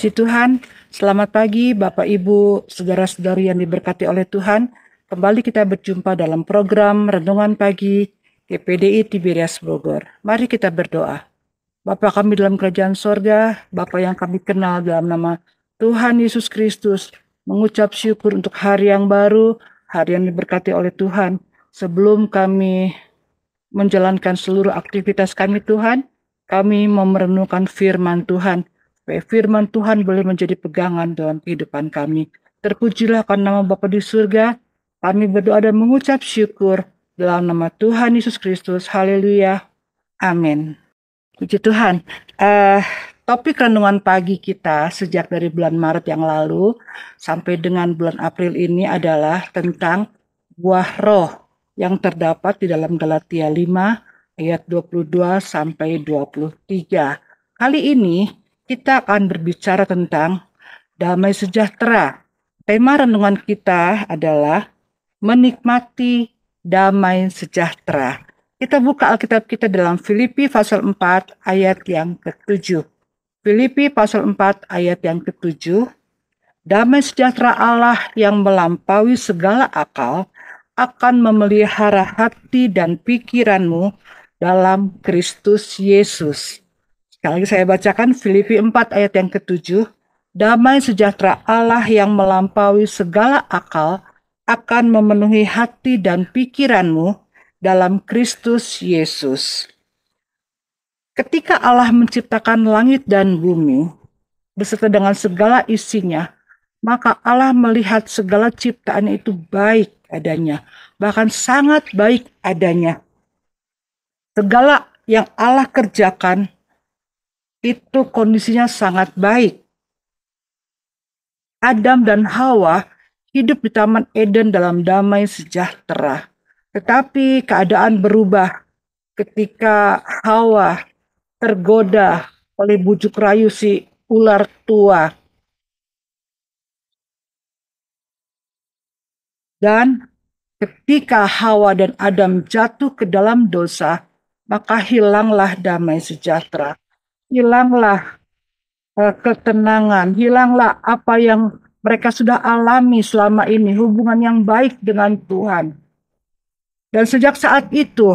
Puji Tuhan, selamat pagi Bapak Ibu, saudara-saudari yang diberkati oleh Tuhan. Kembali kita berjumpa dalam program Renungan Pagi GPDI Tiberias Bogor. Mari kita berdoa. Bapa kami dalam kerajaan sorga, Bapa yang kami kenal dalam nama Tuhan Yesus Kristus, mengucap syukur untuk hari yang baru, hari yang diberkati oleh Tuhan. Sebelum kami menjalankan seluruh aktivitas kami Tuhan, kami mau merenungkan firman Tuhan, supaya firman Tuhan boleh menjadi pegangan dalam kehidupan kami. Terpujilah akan nama Bapa di surga. Kami berdoa dan mengucap syukur dalam nama Tuhan Yesus Kristus. Haleluya. Amin. Puji Tuhan. Topik renungan pagi kita sejak dari bulan Maret yang lalu sampai dengan bulan April ini adalah tentang buah roh yang terdapat di dalam Galatia 5 ayat 22 sampai 23. Kali ini kita akan berbicara tentang damai sejahtera. Tema renungan kita adalah menikmati damai sejahtera. Kita buka Alkitab kita dalam Filipi pasal 4 ayat yang ke-7. Filipi pasal 4 ayat yang ke-7. Damai sejahtera Allah yang melampaui segala akal akan memelihara hati dan pikiranmu dalam Kristus Yesus. Sekali lagi saya bacakan Filipi 4 ayat yang ke-7. Damai sejahtera Allah yang melampaui segala akal akan memenuhi hati dan pikiranmu dalam Kristus Yesus. Ketika Allah menciptakan langit dan bumi beserta dengan segala isinya, maka Allah melihat segala ciptaannya itu baik adanya, bahkan sangat baik adanya. Segala yang Allah kerjakan itu kondisinya sangat baik. Adam dan Hawa hidup di Taman Eden dalam damai sejahtera. Tetapi keadaan berubah ketika Hawa tergoda oleh bujuk rayu si ular tua. Dan ketika Hawa dan Adam jatuh ke dalam dosa, maka hilanglah damai sejahtera. Hilanglah ketenangan, hilanglah apa yang mereka sudah alami selama ini, hubungan yang baik dengan Tuhan. Dan sejak saat itu,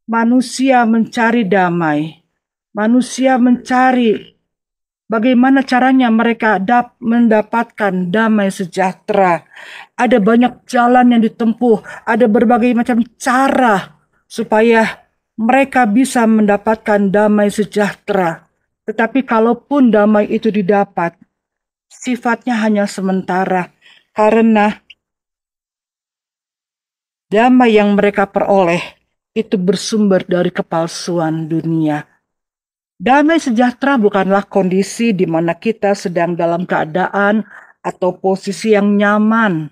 manusia mencari damai. Manusia mencari bagaimana caranya mereka mendapatkan damai sejahtera. Ada banyak jalan yang ditempuh, ada berbagai macam cara supaya mereka bisa mendapatkan damai sejahtera. Tetapi kalaupun damai itu didapat, sifatnya hanya sementara, karena damai yang mereka peroleh itu bersumber dari kepalsuan dunia. Damai sejahtera bukanlah kondisi di mana kita sedang dalam keadaan atau posisi yang nyaman,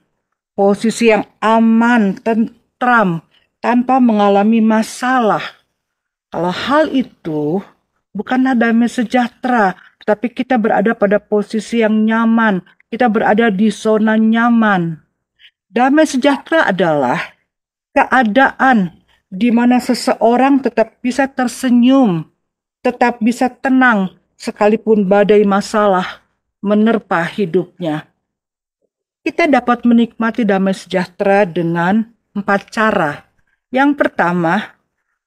posisi yang aman, tentram, tanpa mengalami masalah. Kalau hal itu bukanlah damai sejahtera, tapi kita berada pada posisi yang nyaman, kita berada di zona nyaman. Damai sejahtera adalah keadaan di mana seseorang tetap bisa tersenyum, tetap bisa tenang sekalipun badai masalah menerpa hidupnya. Kita dapat menikmati damai sejahtera dengan 4 cara. Yang pertama,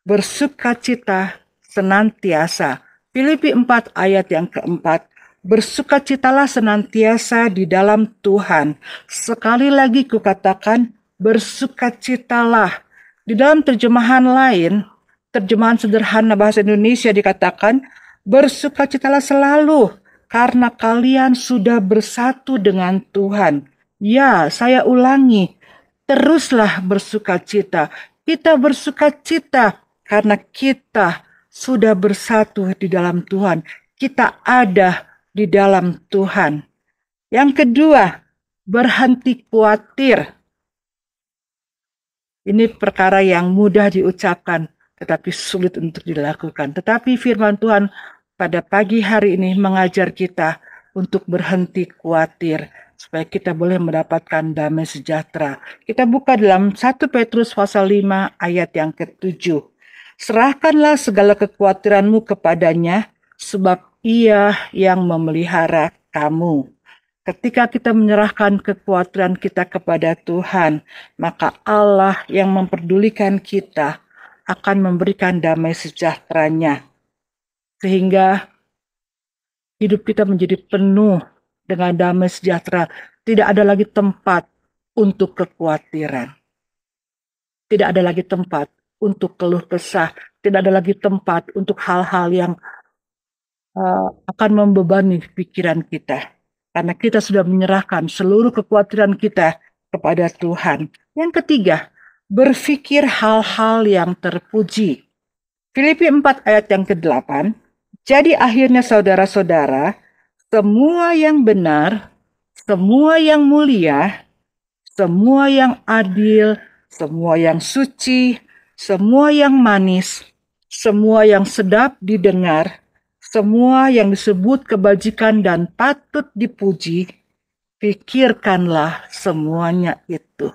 bersukacita senantiasa. Filipi 4 ayat yang ke-4. Bersukacitalah senantiasa di dalam Tuhan. Sekali lagi kukatakan, bersukacitalah. Di dalam terjemahan lain, terjemahan sederhana bahasa Indonesia dikatakan, bersukacitalah selalu karena kalian sudah bersatu dengan Tuhan. Ya, saya ulangi, teruslah bersukacita. Kita bersukacita karena kita sudah bersatu di dalam Tuhan. Kita ada di dalam Tuhan. Yang kedua, berhenti khawatir. Ini perkara yang mudah diucapkan, tetapi sulit untuk dilakukan. Tetapi firman Tuhan pada pagi hari ini mengajar kita untuk berhenti khawatir, supaya kita boleh mendapatkan damai sejahtera. Kita buka dalam 1 Petrus pasal 5 ayat yang ke-7. Serahkanlah segala kekhawatiranmu kepadanya, sebab Ia yang memelihara kamu. Ketika kita menyerahkan kekhawatiran kita kepada Tuhan, maka Allah yang memperdulikan kita akan memberikan damai sejahtera-Nya. Sehingga hidup kita menjadi penuh dengan damai sejahtera. Tidak ada lagi tempat untuk kekhawatiran. Tidak ada lagi tempat untuk keluh kesah. Tidak ada lagi tempat untuk hal-hal yang akan membebani pikiran kita. Karena kita sudah menyerahkan seluruh kekhawatiran kita kepada Tuhan. Yang ketiga, berpikir hal-hal yang terpuji. Filipi 4 ayat yang ke-8. Jadi akhirnya saudara-saudara, semua yang benar, semua yang mulia, semua yang adil, semua yang suci, semua yang manis, semua yang sedap didengar, semua yang disebut kebajikan dan patut dipuji, pikirkanlah semuanya itu.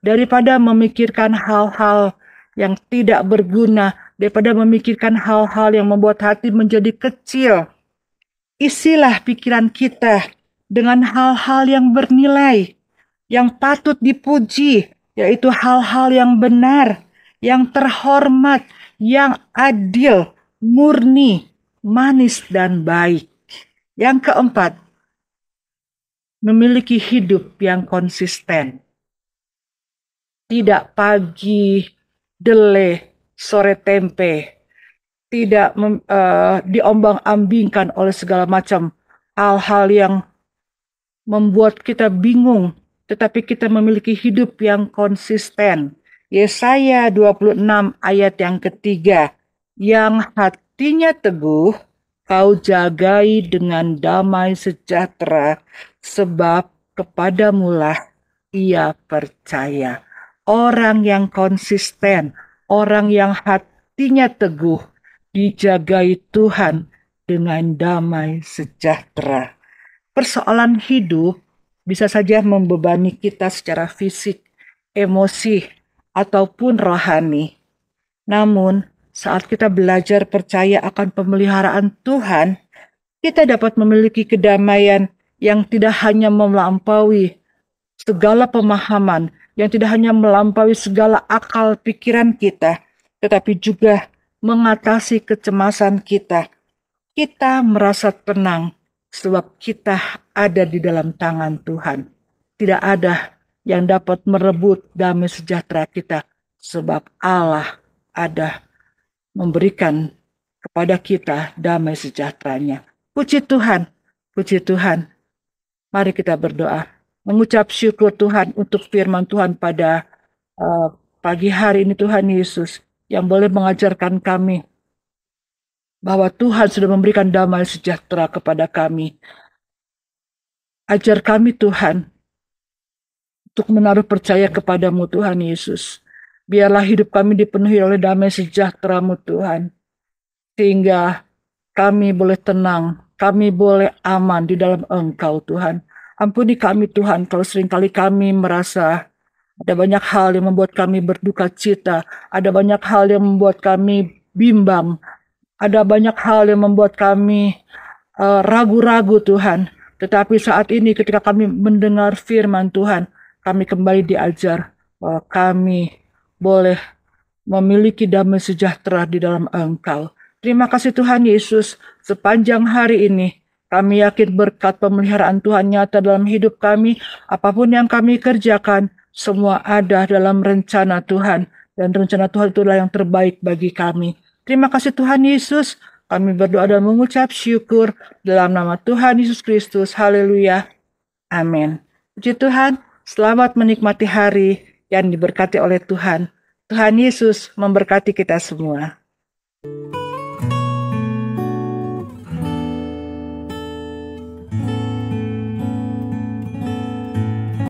Daripada memikirkan hal-hal yang tidak berguna, daripada memikirkan hal-hal yang membuat hati menjadi kecil, isilah pikiran kita dengan hal-hal yang bernilai, yang patut dipuji, yaitu hal-hal yang benar, yang terhormat, yang adil, murni, manis dan baik. Yang keempat, memiliki hidup yang konsisten. Tidak pagi dele, sore tempe. Tidak diombang-ambingkan oleh segala macam hal-hal yang membuat kita bingung. Tetapi kita memiliki hidup yang konsisten. Yesaya 26 ayat yang ketiga. Yang hatinya teguh, kau jagai dengan damai sejahtera, sebab kepadamulah ia percaya. Orang yang konsisten, orang yang hatinya teguh, dijagai Tuhan dengan damai sejahtera. Persoalan hidup bisa saja membebani kita secara fisik, emosi, ataupun rohani. Namun, saat kita belajar percaya akan pemeliharaan Tuhan, kita dapat memiliki kedamaian yang tidak hanya melampaui segala pemahaman, yang tidak hanya melampaui segala akal pikiran kita, tetapi juga mengatasi kecemasan kita. Kita merasa tenang sebab kita ada di dalam tangan Tuhan. Tidak ada yang dapat merebut damai sejahtera kita sebab Allah ada memberikan kepada kita damai sejahtera-Nya. Puji Tuhan, puji Tuhan. Mari kita berdoa, mengucap syukur Tuhan untuk firman Tuhan pada pagi hari ini, Tuhan Yesus, yang boleh mengajarkan kami bahwa Tuhan sudah memberikan damai sejahtera kepada kami. Ajar kami Tuhan untuk menaruh percaya kepadamu Tuhan Yesus. Biarlah hidup kami dipenuhi oleh damai sejahtera-Mu Tuhan. Sehingga kami boleh tenang, kami boleh aman di dalam Engkau Tuhan. Ampuni kami Tuhan kalau seringkali kami merasa ada banyak hal yang membuat kami berduka cita. Ada banyak hal yang membuat kami bimbang. Ada banyak hal yang membuat kami ragu-ragu Tuhan. Tetapi saat ini ketika kami mendengar firman Tuhan, kami kembali diajar bahwa kami boleh memiliki damai sejahtera di dalam Engkau. Terima kasih Tuhan Yesus, sepanjang hari ini kami yakin berkat pemeliharaan Tuhan nyata dalam hidup kami. Apapun yang kami kerjakan, semua ada dalam rencana Tuhan. Dan rencana Tuhan itulah yang terbaik bagi kami. Terima kasih Tuhan Yesus. Kami berdoa dan mengucap syukur dalam nama Tuhan Yesus Kristus. Haleluya. Amin. Puji Tuhan, selamat menikmati hari yang diberkati oleh Tuhan. Tuhan Yesus memberkati kita semua.